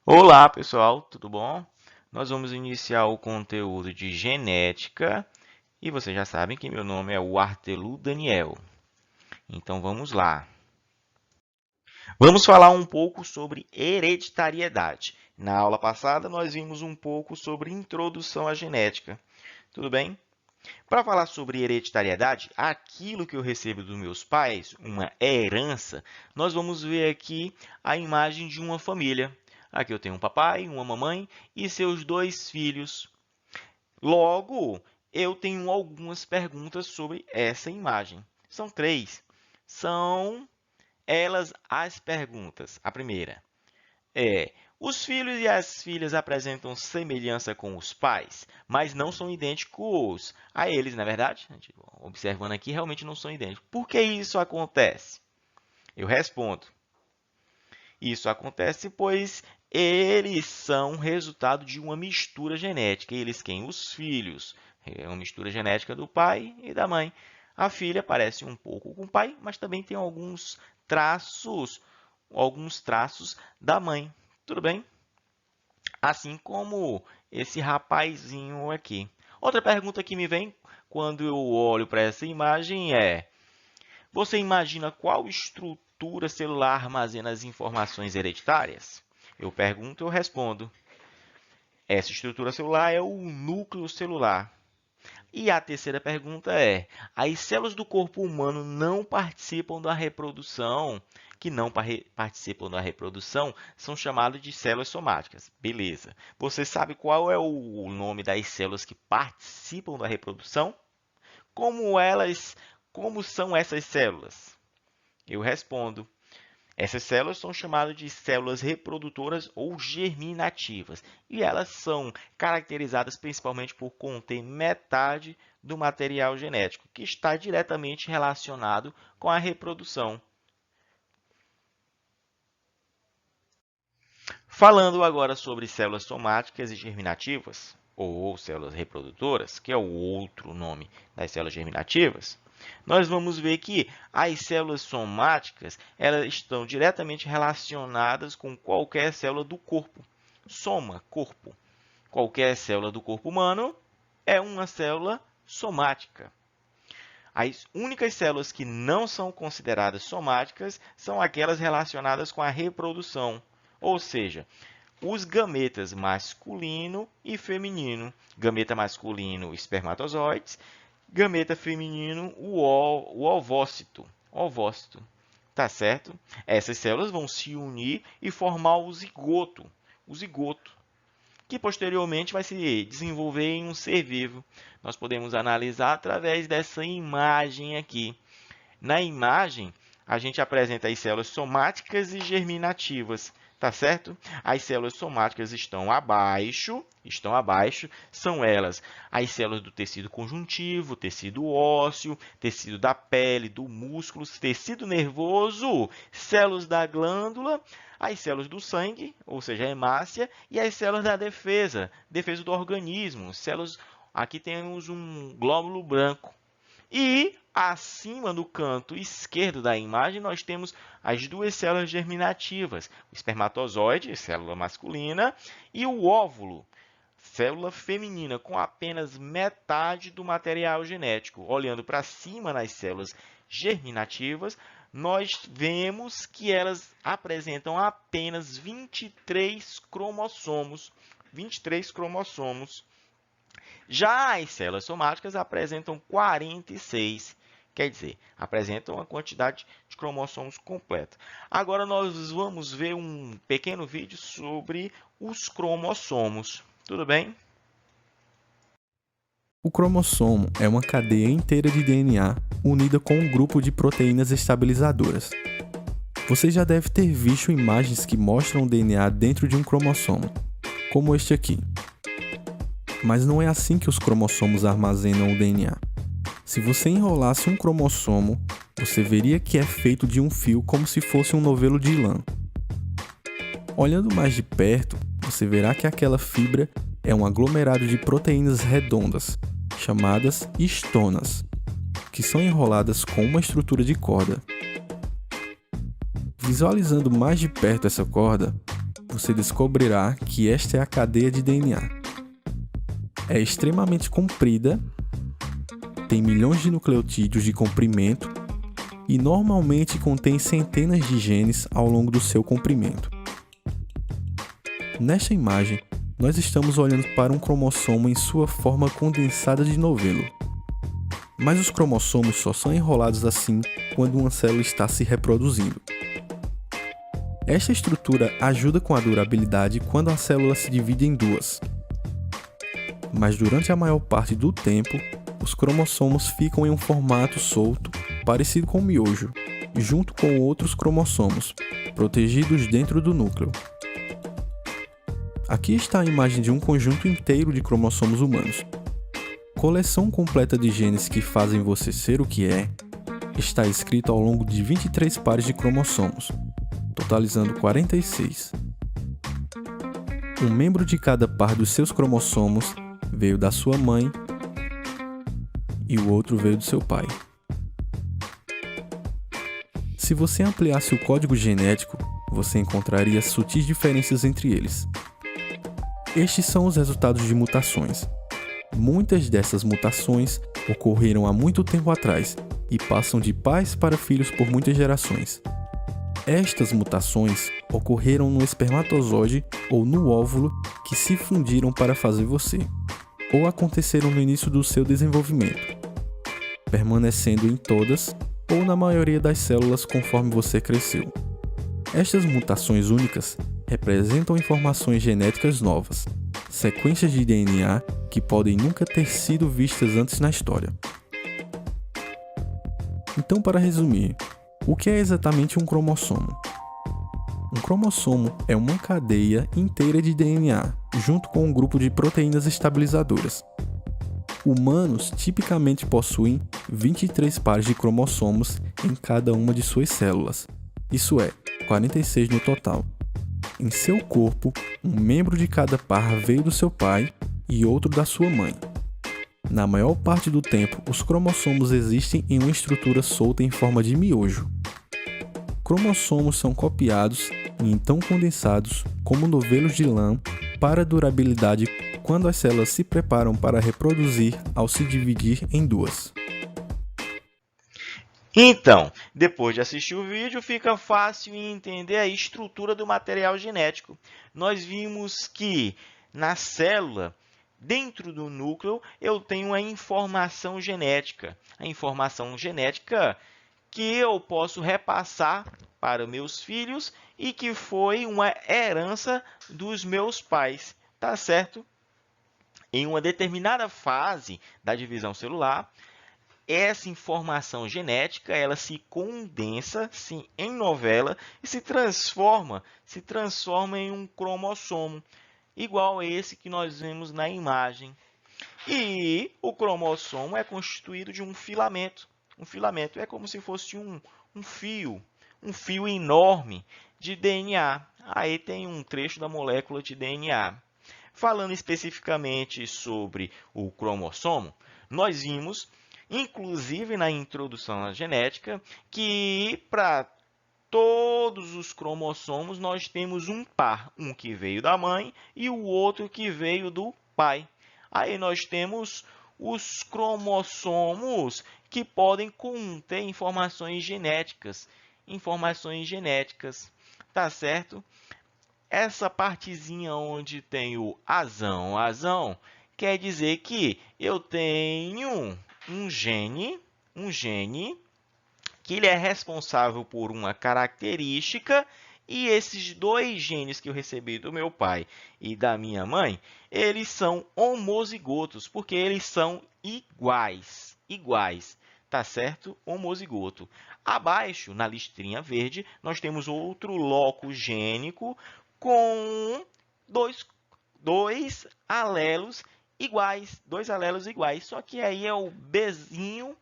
Olá, pessoal, tudo bom? Nós vamos iniciar o conteúdo de genética e vocês já sabem que meu nome é Artelu Daniel. Então vamos lá. Vamos falar um pouco sobre hereditariedade. Na aula passada nós vimos um pouco sobre introdução à genética. Tudo bem? Para falar sobre hereditariedade, aquilo que eu recebo dos meus pais, uma herança, nós vamos ver aqui a imagem de uma família. Aqui eu tenho um papai, uma mamãe e seus dois filhos. Logo, eu tenho algumas perguntas sobre essa imagem. São três. São elas as perguntas. A primeira é: os filhos e as filhas apresentam semelhança com os pais, mas não são idênticos a eles, não é verdade? Observando aqui, realmente não são idênticos. Por que isso acontece? Eu respondo: isso acontece pois eles são resultado de uma mistura genética. Eles quem? Os filhos. É uma mistura genética do pai e da mãe. A filha parece um pouco com o pai, mas também tem alguns traços da mãe. Tudo bem? Assim como esse rapazinho aqui. Outra pergunta que me vem quando eu olho para essa imagem é: você imagina qual estrutura celular armazena as informações hereditárias? Eu pergunto, eu respondo. Essa estrutura celular é o núcleo celular. E a terceira pergunta é: as células do corpo humano não participam da reprodução, que não participam da reprodução, são chamadas de células somáticas. Beleza. Você sabe qual é o nome das células que participam da reprodução? Como são essas células? Eu respondo: essas células são chamadas de células reprodutoras ou germinativas, e elas são caracterizadas principalmente por conter metade do material genético, que está diretamente relacionado com a reprodução. Falando agora sobre células somáticas e germinativas, ou células reprodutoras, que é o outro nome das células germinativas, nós vamos ver que as células somáticas elas estão diretamente relacionadas com qualquer célula do corpo. Soma, corpo. Qualquer célula do corpo humano é uma célula somática. As únicas células que não são consideradas somáticas são aquelas relacionadas com a reprodução, ou seja, os gametas masculino e feminino. Gameta masculino, espermatozoides. Gameta feminino, o ovócito. Ovócito, tá certo? Essas células vão se unir e formar o zigoto, que posteriormente vai se desenvolver em um ser vivo. Nós podemos analisar através dessa imagem aqui. Na imagem, a gente apresenta as células somáticas e germinativas, tá certo? As células somáticas estão abaixo, são elas as células do tecido conjuntivo, tecido ósseo, tecido da pele, do músculo, tecido nervoso, células da glândula, as células do sangue, ou seja, a hemácia, e as células da defesa do organismo, células, aqui temos um glóbulo branco. E acima no canto esquerdo da imagem, nós temos as duas células germinativas, o espermatozoide, célula masculina, e o óvulo, célula feminina, com apenas metade do material genético. Olhando para cima nas células germinativas, nós vemos que elas apresentam apenas 23 cromossomos. 23 cromossomos. Já as células somáticas apresentam 46, quer dizer, apresentam uma quantidade de cromossomos completa. Agora nós vamos ver um pequeno vídeo sobre os cromossomos. Tudo bem? O cromossomo é uma cadeia inteira de DNA unida com um grupo de proteínas estabilizadoras. Você já deve ter visto imagens que mostram o DNA dentro de um cromossomo, como este aqui. Mas não é assim que os cromossomos armazenam o DNA. Se você enrolasse um cromossomo, você veria que é feito de um fio como se fosse um novelo de lã. Olhando mais de perto, você verá que aquela fibra é um aglomerado de proteínas redondas, chamadas histonas, que são enroladas com uma estrutura de corda. Visualizando mais de perto essa corda, você descobrirá que esta é a cadeia de DNA. É extremamente comprida, tem milhões de nucleotídeos de comprimento e normalmente contém centenas de genes ao longo do seu comprimento. Nesta imagem, nós estamos olhando para um cromossomo em sua forma condensada de novelo. Mas os cromossomos só são enrolados assim quando uma célula está se reproduzindo. Esta estrutura ajuda com a durabilidade quando a célula se divide em duas. Mas durante a maior parte do tempo, os cromossomos ficam em um formato solto, parecido com um miojo, junto com outros cromossomos, protegidos dentro do núcleo. Aqui está a imagem de um conjunto inteiro de cromossomos humanos. Coleção completa de genes que fazem você ser o que é, está escrito ao longo de 23 pares de cromossomos, totalizando 46. Um membro de cada par dos seus cromossomos veio da sua mãe e o outro veio do seu pai. Se você ampliasse o código genético, você encontraria sutis diferenças entre eles. Estes são os resultados de mutações. Muitas dessas mutações ocorreram há muito tempo atrás e passam de pais para filhos por muitas gerações. Estas mutações ocorreram no espermatozoide ou no óvulo que se fundiram para fazer você, ou aconteceram no início do seu desenvolvimento, permanecendo em todas ou na maioria das células conforme você cresceu. Estas mutações únicas representam informações genéticas novas, sequências de DNA que podem nunca ter sido vistas antes na história. Então, para resumir, o que é exatamente um cromossomo? Um cromossomo é uma cadeia inteira de DNA, junto com um grupo de proteínas estabilizadoras. Humanos tipicamente possuem 23 pares de cromossomos em cada uma de suas células, isso é, 46 no total. Em seu corpo, um membro de cada par veio do seu pai e outro da sua mãe. Na maior parte do tempo, os cromossomos existem em uma estrutura solta em forma de miojo. Cromossomos são copiados e então condensados como novelos de lã para durabilidade quando as células se preparam para reproduzir ao se dividir em duas. Então, depois de assistir o vídeo, fica fácil entender a estrutura do material genético. Nós vimos que na célula, dentro do núcleo, eu tenho a informação genética. A informação genética que eu posso repassar para meus filhos e que foi uma herança dos meus pais, tá certo? Em uma determinada fase da divisão celular, essa informação genética ela se condensa em novela e se transforma em um cromossomo, igual a esse que nós vemos na imagem. E o cromossomo é constituído de um filamento. Um filamento é como se fosse um fio enorme de DNA. Aí tem um trecho da molécula de DNA. Falando especificamente sobre o cromossomo, nós vimos, inclusive na introdução à genética, que para todos os cromossomos nós temos um par, um que veio da mãe e o outro que veio do pai. Aí nós temos os cromossomos que podem conter informações genéticas, tá certo? Essa partezinha onde tem o azão, quer dizer que eu tenho um gene que ele é responsável por uma característica e esses dois genes que eu recebi do meu pai e da minha mãe, eles são homozigotos, porque eles são iguais, tá certo? Homozigoto. Abaixo, na listrinha verde, nós temos outro loco gênico com dois alelos iguais, só que aí é o Bzinho.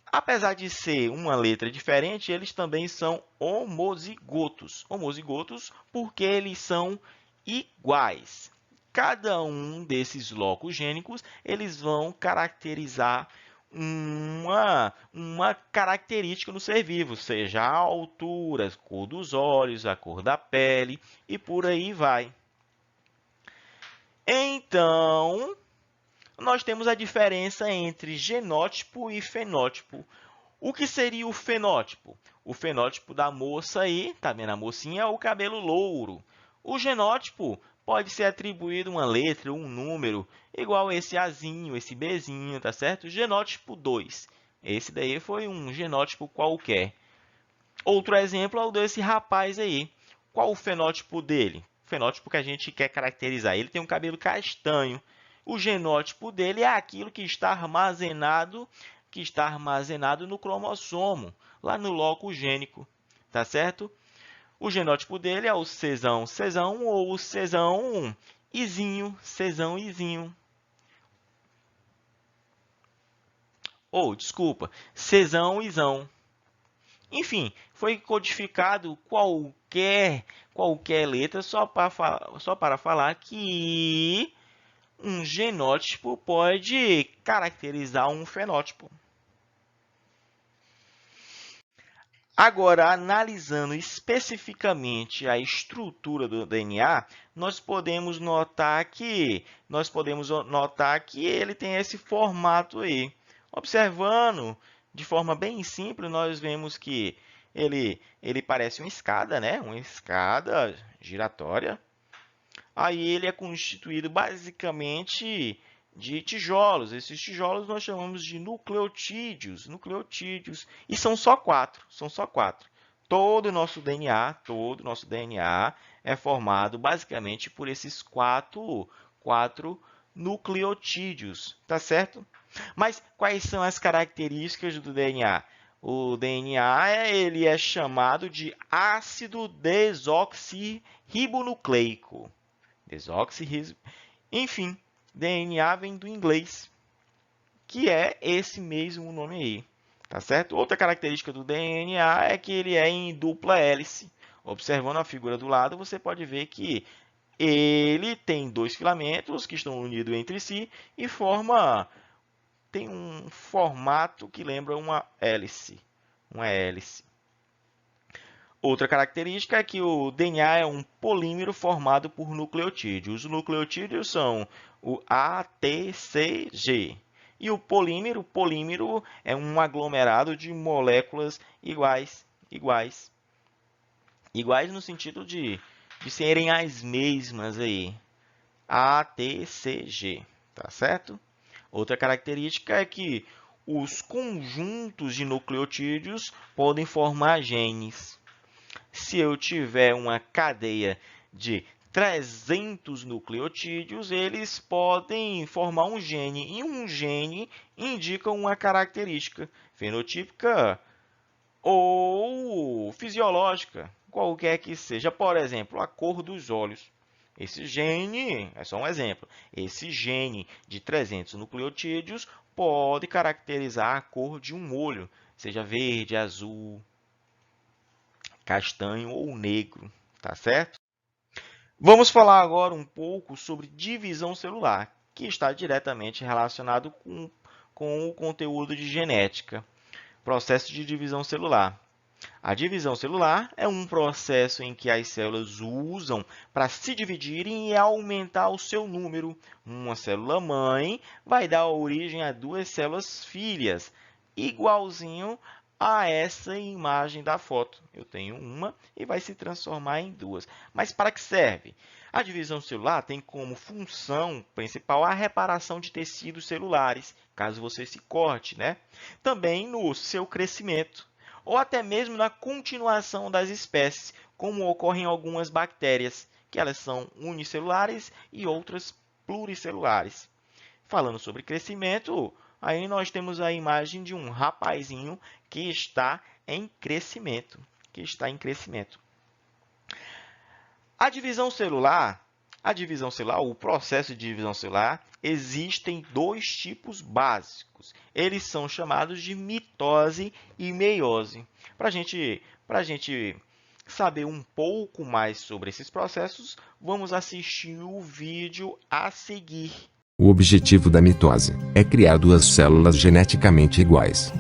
Apesar de ser uma letra diferente, eles também são homozigotos. Homozigotos porque eles são iguais. Cada um desses locos gênicos, eles vão caracterizar uma característica no ser vivo, seja a altura, a cor dos olhos, a cor da pele e por aí vai. Então, nós temos a diferença entre genótipo e fenótipo. O que seria o fenótipo? O fenótipo da moça aí, tá vendo a mocinha? É o cabelo louro. O genótipo pode ser atribuído uma letra ou um número, igual esse Azinho, esse Bzinho, tá certo? Genótipo 2. Esse daí foi um genótipo qualquer. Outro exemplo é o desse rapaz aí. Qual o fenótipo dele? O fenótipo que a gente quer caracterizar. Ele tem um cabelo castanho. O genótipo dele é aquilo que está armazenado no cromossomo, lá no loco gênico, tá certo? O genótipo dele é o Czão ou o Czão Izinho, Czão Izinho. Ou, desculpa, Czão Izão. Enfim, foi codificado qualquer letra só para falar que um genótipo pode caracterizar um fenótipo. Agora, analisando especificamente a estrutura do DNA, nós podemos notar que ele tem esse formato aí. Observando de forma bem simples, nós vemos que ele parece uma escada, né? Uma escada giratória. Aí ele é constituído basicamente de tijolos. Esses tijolos nós chamamos de nucleotídeos, e são só quatro. Todo o nosso DNA é formado basicamente por esses quatro nucleotídeos, tá certo? Mas quais são as características do DNA? O DNA ele é chamado de ácido desoxirribonucleico. Enfim, DNA vem do inglês, que é esse mesmo nome aí, tá certo? Outra característica do DNA é que ele é em dupla hélice. Observando a figura do lado, você pode ver que ele tem dois filamentos que estão unidos entre si e tem um formato que lembra uma hélice. Outra característica é que o DNA é um polímero formado por nucleotídeos. Os nucleotídeos são o A, T, C, G. E o polímero é um aglomerado de moléculas iguais no sentido de serem as mesmas aí. A, T, C, G, tá certo? Outra característica é que os conjuntos de nucleotídeos podem formar genes. Se eu tiver uma cadeia de 300 nucleotídeos, eles podem formar um gene, e um gene indica uma característica fenotípica ou fisiológica, qualquer que seja. Por exemplo, a cor dos olhos. Esse gene, é só um exemplo, esse gene de 300 nucleotídeos pode caracterizar a cor de um olho, seja verde, azul, castanho ou negro, tá certo? Vamos falar agora um pouco sobre divisão celular, que está diretamente relacionado com o conteúdo de genética. Processo de divisão celular. A divisão celular é um processo em que as células usam para se dividirem e aumentar o seu número. Uma célula mãe vai dar origem a duas células filhas, igualzinho a essa imagem da foto. Eu tenho uma e vai se transformar em duas. Mas para que serve? A divisão celular tem como função principal a reparação de tecidos celulares, caso você se corte, né? Também no seu crescimento, ou até mesmo na continuação das espécies, como ocorre em algumas bactérias, que elas são unicelulares e outras pluricelulares. Falando sobre crescimento, aí nós temos a imagem de um rapazinho que está em crescimento. A divisão celular, o processo de divisão celular, existem dois tipos básicos. Eles são chamados de mitose e meiose. Para a gente saber um pouco mais sobre esses processos, vamos assistir o vídeo a seguir. O objetivo da mitose é criar duas células geneticamente iguais.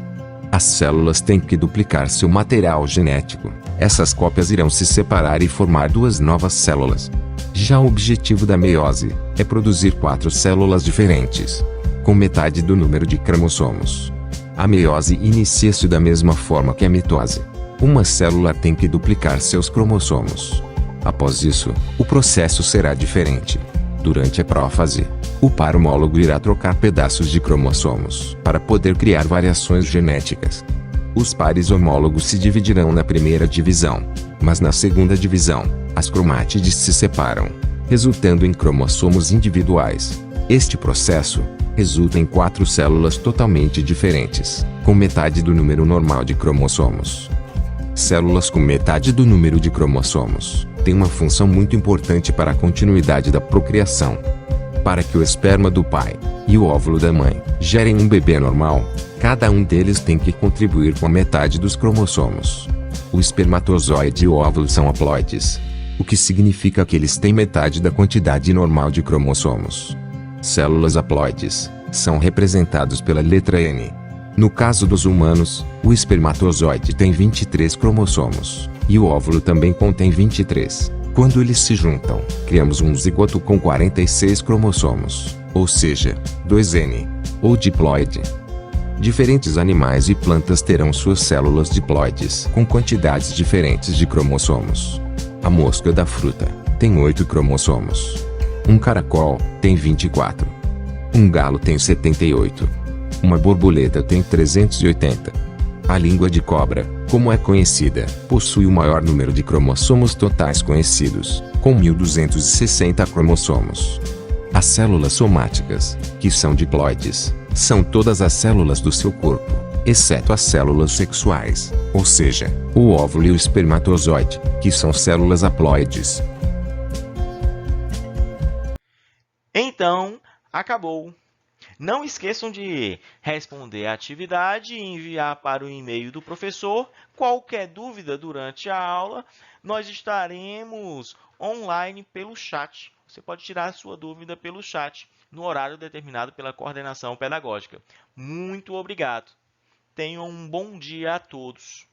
As células têm que duplicar seu material genético. Essas cópias irão se separar e formar duas novas células. Já o objetivo da meiose é produzir 4 células diferentes, com metade do número de cromossomos. A meiose inicia-se da mesma forma que a mitose. Uma célula tem que duplicar seus cromossomos. Após isso, o processo será diferente. Durante a prófase, o par homólogo irá trocar pedaços de cromossomos para poder criar variações genéticas. Os pares homólogos se dividirão na primeira divisão, mas na segunda divisão, as cromátides se separam, resultando em cromossomos individuais. Este processo resulta em 4 células totalmente diferentes, com metade do número normal de cromossomos. Células com metade do número de cromossomos têm uma função muito importante para a continuidade da procriação. Para que o esperma do pai e o óvulo da mãe gerem um bebê normal, cada um deles tem que contribuir com a metade dos cromossomos. O espermatozoide e o óvulo são haploides, o que significa que eles têm metade da quantidade normal de cromossomos. Células haploides são representados pela letra N. No caso dos humanos, o espermatozoide tem 23 cromossomos, e o óvulo também contém 23. Quando eles se juntam, criamos um zigoto com 46 cromossomos, ou seja, 2N, ou diploide. Diferentes animais e plantas terão suas células diploides com quantidades diferentes de cromossomos. A mosca da fruta tem 8 cromossomos. Um caracol tem 24. Um galo tem 78. Uma borboleta tem 380. A língua de cobra, como é conhecida, possui o maior número de cromossomos totais conhecidos, com 1260 cromossomos. As células somáticas, que são diploides, são todas as células do seu corpo, exceto as células sexuais, ou seja, o óvulo e o espermatozoide, que são células haploides. Então, acabou. Não esqueçam de responder a atividade e enviar para o e-mail do professor. Qualquer dúvida durante a aula, nós estaremos online pelo chat. Você pode tirar a sua dúvida pelo chat, no horário determinado pela coordenação pedagógica. Muito obrigado. Tenham um bom dia a todos.